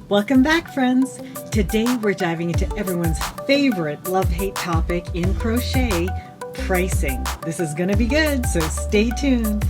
Welcome back, friends. Today we're diving into everyone's favorite love-hate topic in crochet, pricing. This is going to be good, so stay tuned.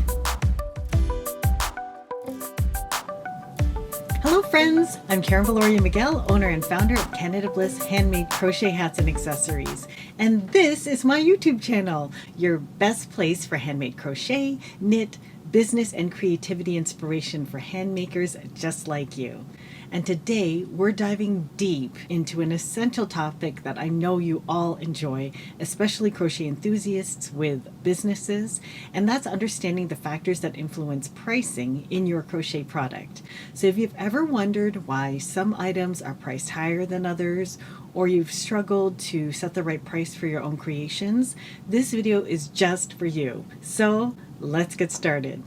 Hello friends, I'm Karen Viloria-Miguel, owner and founder of Canada Bliss Handmade Crochet Hats and Accessories. And this is my YouTube channel, your best place for handmade crochet, knit, business, and creativity inspiration for handmakers just like you. And today we're diving deep into an essential topic that I know you all enjoy, especially crochet enthusiasts with businesses, and that's understanding the factors that influence pricing in your crochet product. So if you've ever wondered why some items are priced higher than others, or you've struggled to set the right price for your own creations, this video is just for you. So let's get started.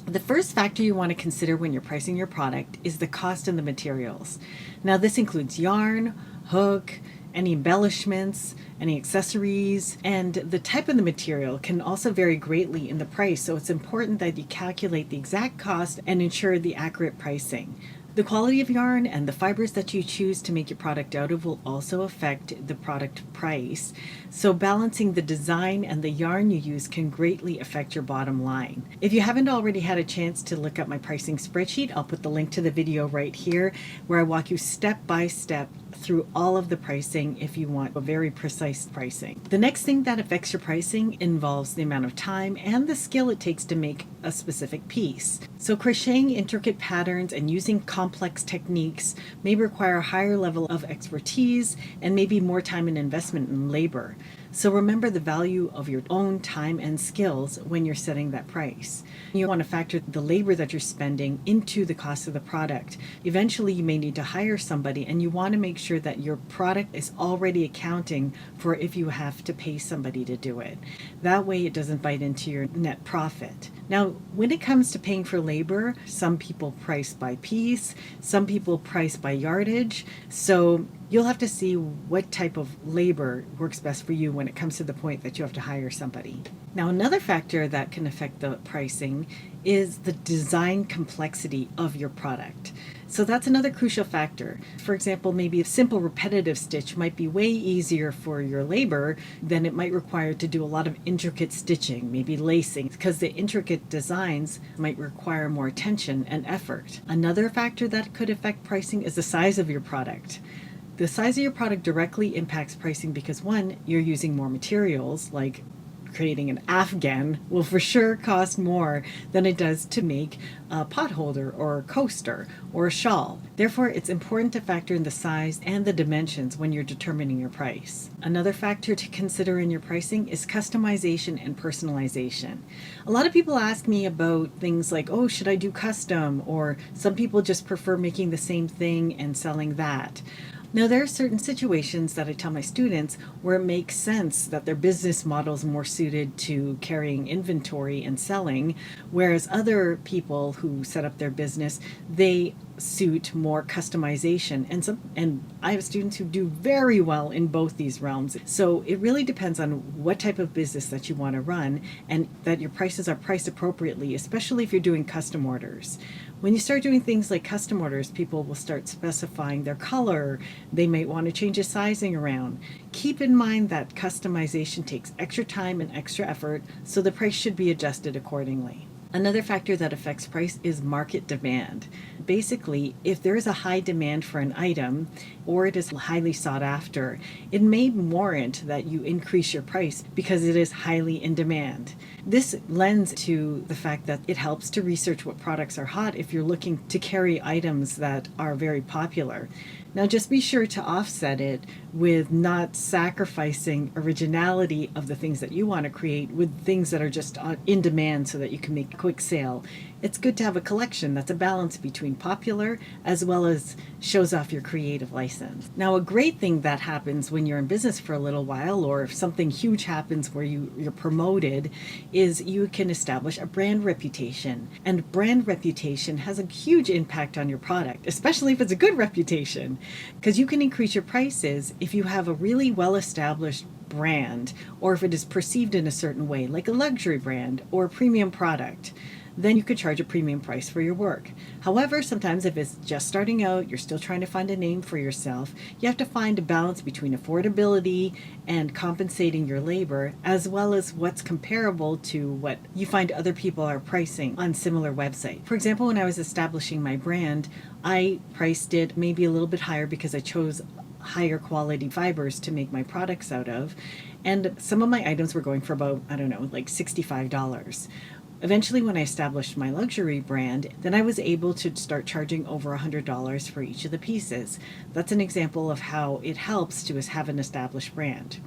The first factor you want to consider when you're pricing your product is the cost and the materials. Now this includes yarn, hook, any embellishments, any accessories, and the type of the material can also vary greatly in the price, so it's important that you calculate the exact cost and ensure the accurate pricing. The quality of yarn and the fibers that you choose to make your product out of will also affect the product price. So balancing the design and the yarn you use can greatly affect your bottom line. If you haven't already had a chance to look at my pricing spreadsheet, I'll put the link to the video right here where I walk you step by step through all of the pricing if you want a very precise pricing. The next thing that affects your pricing involves the amount of time and the skill it takes to make a specific piece. So crocheting intricate patterns and using complex techniques may require a higher level of expertise and maybe more time and investment in labor. So remember the value of your own time and skills when you're setting that price. You want to factor the labor that you're spending into the cost of the product. Eventually you may need to hire somebody, and you want to make sure that your product is already accounting for if you have to pay somebody to do it. That way it doesn't bite into your net profit. Now, when it comes to paying for labor, some people price by piece, some people price by yardage. So you'll have to see what type of labor works best for you when it comes to the point that you have to hire somebody. Now, another factor that can affect the pricing is the design complexity of your product. So that's another crucial factor. For example, maybe a simple repetitive stitch might be way easier for your labor than it might require to do a lot of intricate stitching, maybe lacing, because the intricate designs might require more attention and effort. Another factor that could affect pricing is the size of your product. The size of your product directly impacts pricing because, one, you're using more materials, like creating an afghan will for sure cost more than it does to make a pot holder or a coaster or a shawl. Therefore, it's important to factor in the size and the dimensions when you're determining your price. Another factor to consider in your pricing is customization and personalization. A lot of people ask me about things like, oh, should I do custom? Or some people just prefer making the same thing and selling that. Now, there are certain situations that I tell my students where it makes sense that their business model is more suited to carrying inventory and selling, whereas other people who set up their business, they suit more customization. And I have students who do very well in both these realms. So it really depends on what type of business that you want to run and that your prices are priced appropriately, especially if you're doing custom orders. When you start doing things like custom orders, people will start specifying their color. They might want to change the sizing around. Keep in mind that customization takes extra time and extra effort, so the price should be adjusted accordingly. Another factor that affects price is market demand. Basically, if there is a high demand for an item or it is highly sought after, it may warrant that you increase your price because it is highly in demand. This lends to the fact that it helps to research what products are hot if you're looking to carry items that are very popular. Now just be sure to offset it with not sacrificing originality of the things that you want to create with things that are just in demand so that you can make a quick sale. It's good to have a collection that's a balance between popular as well as shows off your creative license. Now, a great thing that happens when you're in business for a little while, or if something huge happens where you're promoted, is you can establish a brand reputation. And brand reputation has a huge impact on your product, especially if it's a good reputation, because you can increase your prices if you have a really well-established brand, or if it is perceived in a certain way, like a luxury brand or a premium product. then you could charge a premium price for your work. However, sometimes if it's just starting out, you're still trying to find a name for yourself, you have to find a balance between affordability and compensating your labor, as well as what's comparable to what you find other people are pricing on similar websites. For example, when I was establishing my brand, I priced it maybe a little bit higher because I chose higher quality fibers to make my products out of. And some of my items were going for about, I don't know, like $65. Eventually, when I established my luxury brand, then I was able to start charging over $100 for each of the pieces. That's an example of how it helps to have an established brand.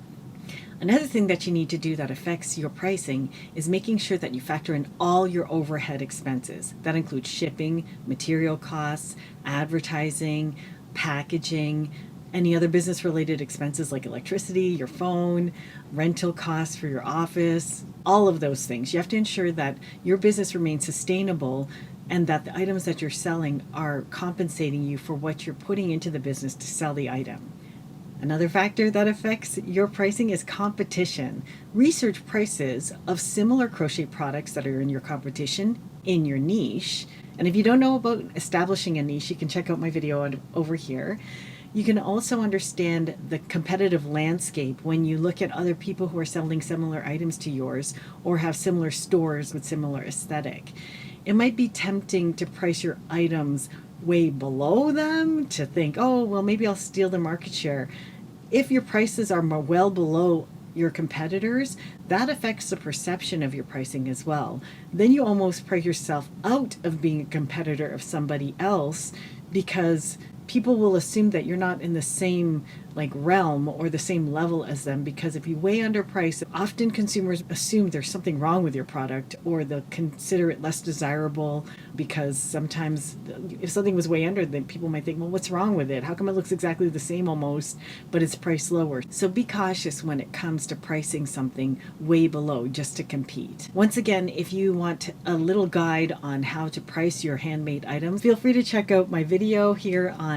Another thing that you need to do that affects your pricing is making sure that you factor in all your overhead expenses. That includes shipping, material costs, advertising, packaging, any other business related expenses like electricity, your phone, rental costs for your office, all of those things. You have to ensure that your business remains sustainable and that the items that you're selling are compensating you for what you're putting into the business to sell the item. Another factor that affects your pricing is competition. Research prices of similar crochet products that are in your competition in your niche. And if you don't know about establishing a niche, you can check out my video over here. You can also understand the competitive landscape when you look at other people who are selling similar items to yours or have similar stores with similar aesthetic. It might be tempting to price your items way below them, to think, oh, well, maybe I'll steal the market share. If your prices are well below your competitors, that affects the perception of your pricing as well. Then you almost price yourself out of being a competitor of somebody else because people will assume that you're not in the same realm or the same level as them, because if you way underprice, often consumers assume there's something wrong with your product, or they'll consider it less desirable, because sometimes if something was way under, then people might think, well, what's wrong with it? How come it looks exactly the same almost, but it's priced lower? So be cautious when it comes to pricing something way below just to compete. Once again, if you want a little guide on how to price your handmade items, feel free to check out my video here on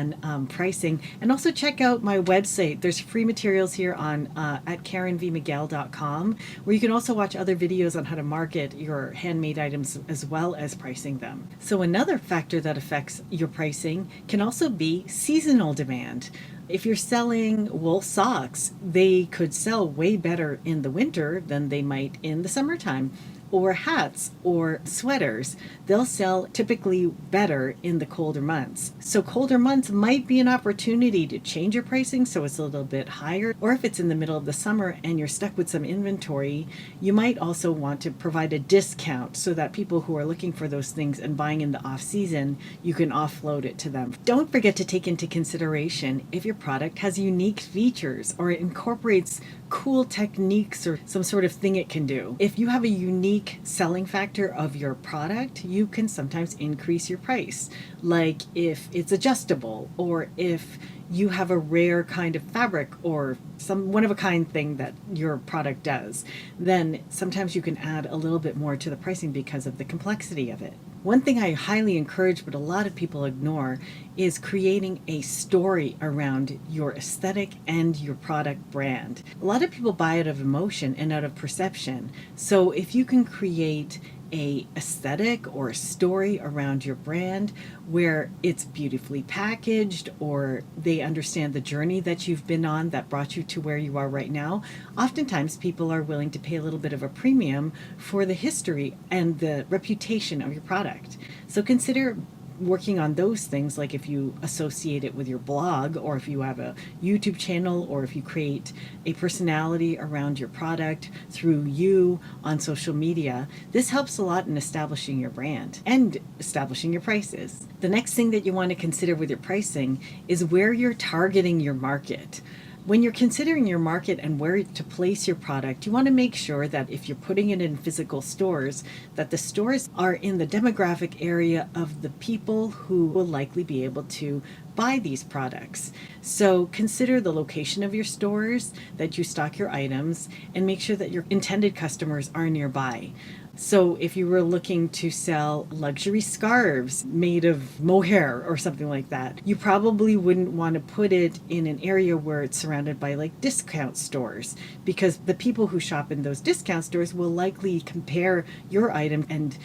pricing, and also check out my website. There's free materials here on at KarenVMiguel.com, where you can also watch other videos on how to market your handmade items as well as pricing them. So another factor that affects your pricing can also be seasonal demand. If you're selling wool socks, they could sell way better in the winter than they might in the summertime. Or hats or sweaters, they'll sell typically better in the colder months. So colder months might be an opportunity to change your pricing so it's a little bit higher. Or if it's in the middle of the summer and you're stuck with some inventory, you might also want to provide a discount so that people who are looking for those things and buying in the off season, you can offload it to them. Don't forget to take into consideration if your product has unique features or it incorporates cool techniques or some sort of thing it can do. If you have a unique selling factor of your product, you can sometimes increase your price. Like if it's adjustable, or if you have a rare kind of fabric or some one-of-a-kind thing that your product does, then sometimes you can add a little bit more to the pricing because of the complexity of it. One thing I highly encourage, but a lot of people ignore, is creating a story around your aesthetic and your product brand. A lot of people buy out of emotion and out of perception. So if you can create a aesthetic or a story around your brand where it's beautifully packaged, or they understand the journey that you've been on that brought you to where you are right now, oftentimes people are willing to pay a little bit of a premium for the history and the reputation of your product. So consider working on those things, like if you associate it with your blog, or if you have a YouTube channel, or if you create a personality around your product through you on social media. This helps a lot in establishing your brand and establishing your prices. The next thing that you want to consider with your pricing is where you're targeting your market. When you're considering your market and where to place your product, you want to make sure that if you're putting it in physical stores, that the stores are in the demographic area of the people who will likely be able to buy these products. So consider the location of your stores that you stock your items, and make sure that your intended customers are nearby. So if you were looking to sell luxury scarves made of mohair or something like that, you probably wouldn't want to put it in an area where it's surrounded by like discount stores, because the people who shop in those discount stores will likely compare your item and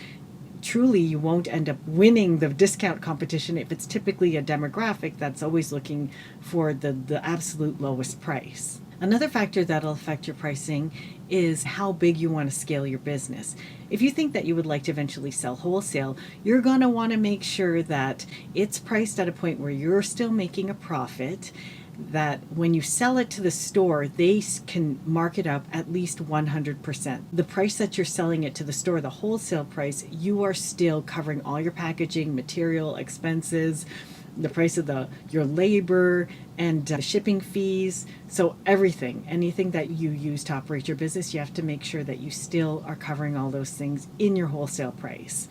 truly you won't end up winning the discount competition if it's typically a demographic that's always looking for the absolute lowest price. Another factor that'll affect your pricing is how big you want to scale your business. If you think that you would like to eventually sell wholesale, you're going to want to make sure that it's priced at a point where you're still making a profit, that when you sell it to the store, they can mark it up at least 100%. The price that you're selling it to the store, the wholesale price, you are still covering all your packaging, material, expenses, the price of your labor, and shipping fees. So everything, anything that you use to operate your business, you have to make sure that you still are covering all those things in your wholesale price.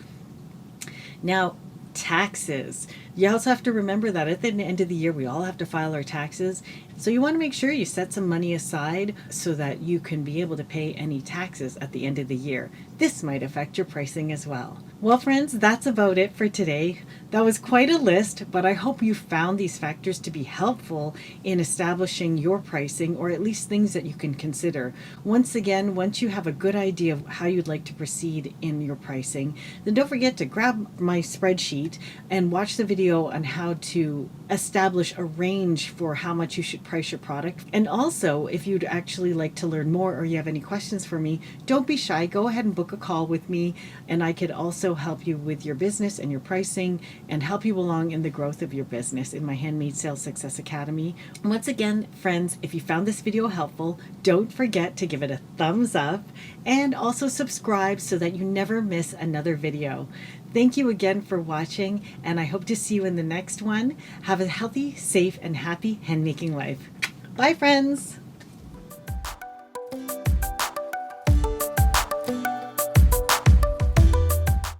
Now, taxes. You also have to remember that at the end of the year, we all have to file our taxes. So you want to make sure you set some money aside so that you can be able to pay any taxes at the end of the year. This might affect your pricing as well. Well, friends, that's about it for today. That was quite a list, but I hope you found these factors to be helpful in establishing your pricing, or at least things that you can consider. Once again, once you have a good idea of how you'd like to proceed in your pricing, then don't forget to grab my spreadsheet and watch the video on how to establish a range for how much you should price your product. And also, if you'd actually like to learn more or you have any questions for me, don't be shy. Go ahead and book a call with me, and I could also help you with your business and your pricing and help you along in the growth of your business in my Handmade Sales Success Academy. Once again, friends, if you found this video helpful, don't forget to give it a thumbs up and also subscribe so that you never miss another video. Thank you again for watching, and I hope to see you in the next one. Have a healthy, safe, and happy handmaking life. Bye, friends.